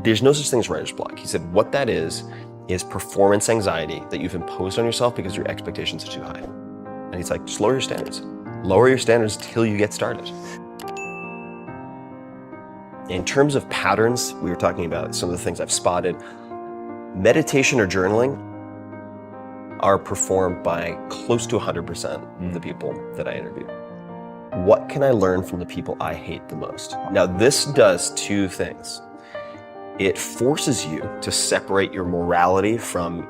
there's no such thing as writer's block. He said what that is performance anxiety that you've imposed on yourself because your expectations are too high. And he's like, just lower your standards. Lower your standards till you get started. In terms of patterns, we were talking about some of the things I've spotted. Meditation or journaling are performed by close to 100% of the people that I interview. What can I learn from the people I hate the most? Now, this does two things. It forces you to separate your morality from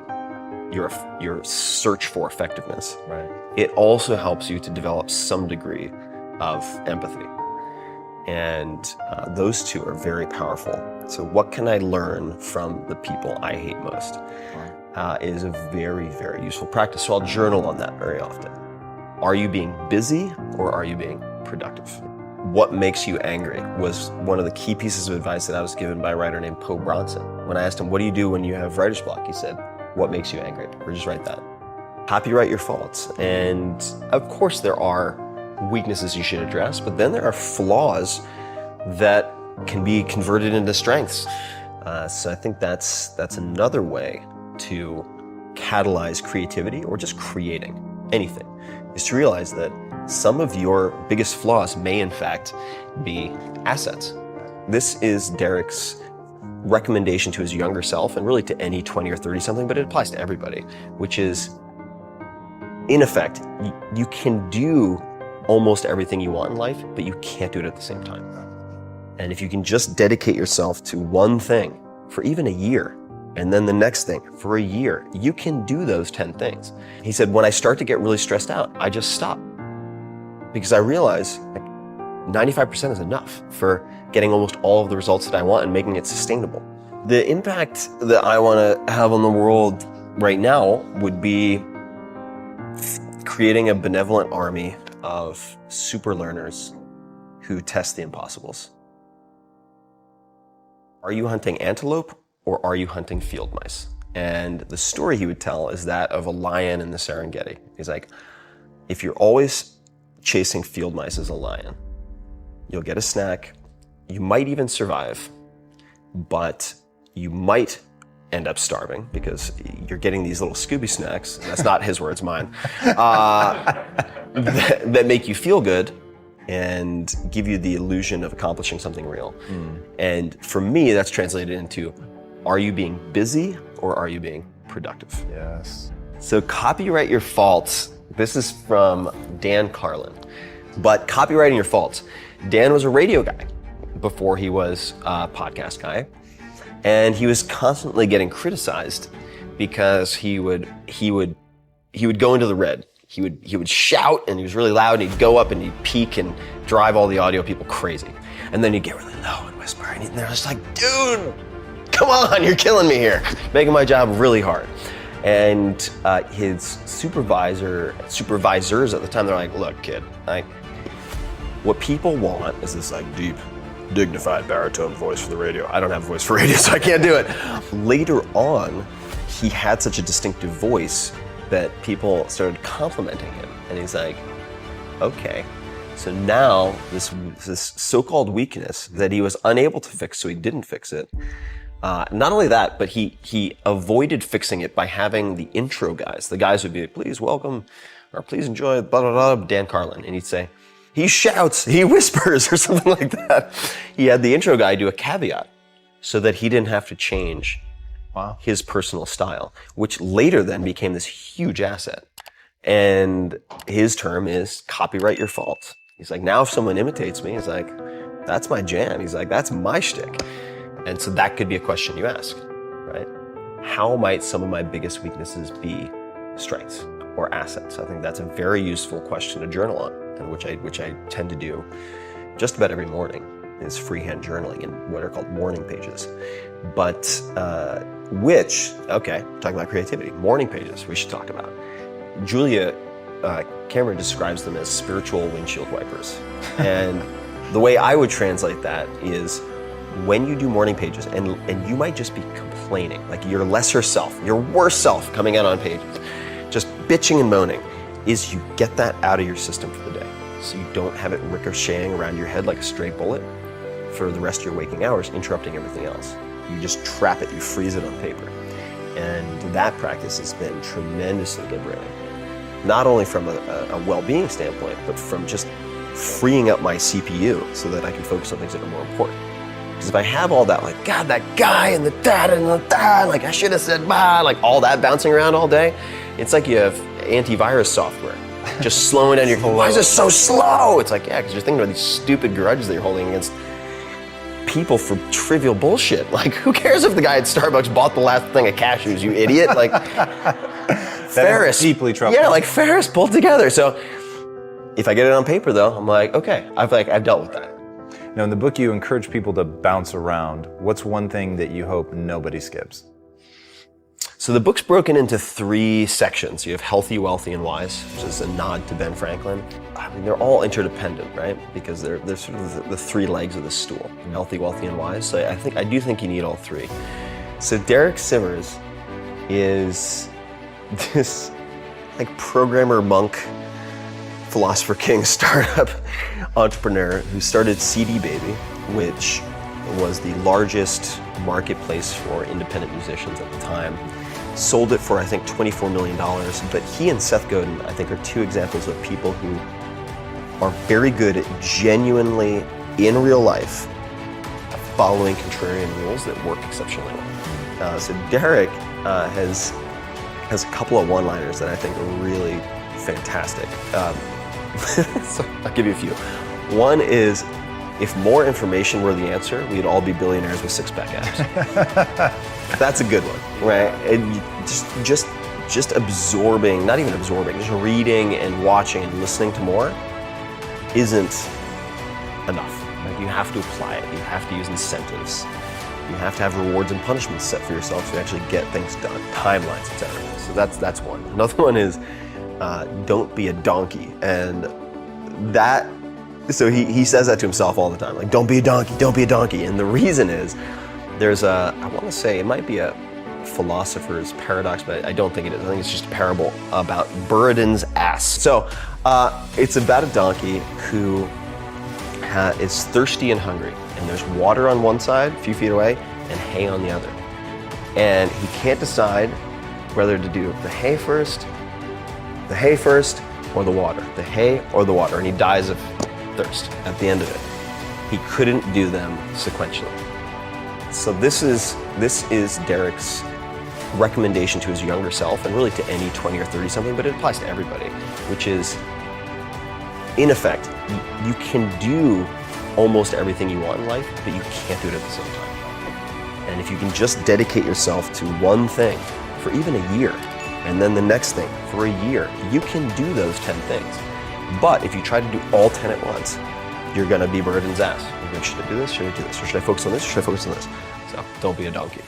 your search for effectiveness. Right. It also helps you to develop some degree of empathy. And those two are very powerful. So what can I learn from the people I hate most is a very, very useful practice. So I'll journal on that very often. Are you being busy or are you being productive? What makes you angry was one of the key pieces of advice that I was given by a writer named Poe Bronson. When I asked him, what do you do when you have writer's block? He said, what makes you angry? Or just write that. Copyright your faults. And of course there are weaknesses you should address, but then there are flaws that can be converted into strengths. So I think that's another way to catalyze creativity or just creating anything, is to realize that some of your biggest flaws may in fact be assets. This is Derek's recommendation to his younger self and really to any 20 or 30 something, but it applies to everybody, which is, in effect, you can do almost everything you want in life, but you can't do it at the same time. And if you can just dedicate yourself to one thing for even a year, and then the next thing for a year, you can do those 10 things. He said, when I start to get really stressed out, I just stop. Because I realize like 95% is enough for getting almost all of the results that I want and making it sustainable. The impact that I want to have on the world right now would be creating a benevolent army of super learners who test the impossibles. Are you hunting antelope or are you hunting field mice? And the story he would tell is that of a lion in the Serengeti. He's like, if you're always chasing field mice as a lion, you'll get a snack, you might even survive, but you might end up starving because you're getting these little Scooby snacks, and that's not his words, mine, that make you feel good and give you the illusion of accomplishing something real. And for me, that's translated into, are you being busy or are you being productive? Yes. So copyright your faults. This is from Dan Carlin. But copywriting your faults. Dan was a radio guy before he was a podcast guy. And he was constantly getting criticized because he would go into the red. He would shout and he was really loud and he'd go up and he'd peak and drive all the audio people crazy. And then he'd get really low and whisper and they're just like, dude, come on, you're killing me here. Making my job really hard. And his supervisors at the time, they're like, look, kid, what people want is this like deep, dignified baritone voice for the radio. I don't have a voice for radio, so I can't do it. Later on, he had such a distinctive voice that people started complimenting him. And he's like, okay. So now this so-called weakness that he was unable to fix, so he didn't fix it. Not only that, but he avoided fixing it by having the intro guys. The guys would be like, please welcome, or please enjoy, blah, blah, blah, Dan Carlin. And he'd say, he shouts, he whispers, or something like that. He had the intro guy do a caveat so that he didn't have to change his personal style, which later then became this huge asset. And his term is copyright your faults. He's like, now if someone imitates me, he's like, that's my jam. He's like, that's my shtick. And so that could be a question you ask, right? How might some of my biggest weaknesses be strengths or assets? I think that's a very useful question to journal on, and which I tend to do just about every morning, is freehand journaling in what are called morning pages. But talking about creativity, morning pages we should talk about. Julia Cameron describes them as spiritual windshield wipers. And the way I would translate that is, when you do morning pages, and you might just be complaining, like your lesser self, your worst self coming out on pages, just bitching and moaning, is you get that out of your system for the day. So you don't have it ricocheting around your head like a stray bullet for the rest of your waking hours, interrupting everything else. You just trap it, you freeze it on paper. And that practice has been tremendously liberating. Not only from a well-being standpoint, but from just freeing up my CPU so that I can focus on things that are more important. Because if I have all that, like, God, that guy and the dad and the dad, like I should have said bye, like all that bouncing around all day, it's like you have antivirus software just slowing down your, why is this so slow? It's like, yeah, because you're thinking about these stupid grudges that you're holding against people for trivial bullshit. Like, who cares if the guy at Starbucks bought the last thing of cashews, you idiot? Like, Ferriss. Deeply troubled. Yeah, like Ferriss pulled together. So if I get it on paper though, I'm like, okay, I've dealt with that. Now, in the book, you encourage people to bounce around. What's one thing that you hope nobody skips? So the book's broken into 3 sections. You have healthy, wealthy, and wise, which is a nod to Ben Franklin. I mean, they're all interdependent, right? Because they're sort of the 3 legs of the stool: healthy, wealthy, and wise. So I do think you need all 3. So Derek Sivers is this like programmer monk, philosopher king startup entrepreneur who started CD Baby, which was the largest marketplace for independent musicians at the time. Sold it for, I think, $24 million. But he and Seth Godin, I think, are 2 examples of people who are very good at genuinely, in real life, following contrarian rules that work exceptionally well. So Derek has a couple of one-liners that I think are really fantastic. So I'll give you a few. One is, if more information were the answer, we'd all be billionaires with 6-pack abs. That's a good one, right? And just absorbing, not even absorbing, just reading and watching and listening to more isn't enough. Like, you have to apply it. You have to use incentives. You have to have rewards and punishments set for yourself to actually get things done, timelines, etc. So that's one. Another one is don't be a donkey. And that, so he says that to himself all the time, like, don't be a donkey, don't be a donkey. And the reason is, there's I want to say, it might be a philosopher's paradox, but I don't think it is. I think it's just a parable about Buridan's ass. So it's about a donkey who is thirsty and hungry, and there's water on one side, a few feet away, and hay on the other. And he can't decide whether to do the hay first, or the water, the hay or the water, and he dies of thirst at the end of it. He couldn't do them sequentially. So this is Derek's recommendation to his younger self, and really to any 20 or 30 something, but it applies to everybody, which is, in effect, you can do almost everything you want in life, but you can't do it at the same time. And if you can just dedicate yourself to one thing for even a year, and then the next thing for a year, you can do those 10 things. But if you try to do all 10 at once, you're gonna be Buridan's ass. You're like, should I do this? Should I do this? Or should I focus on this? Or should I focus on this? So don't be a donkey.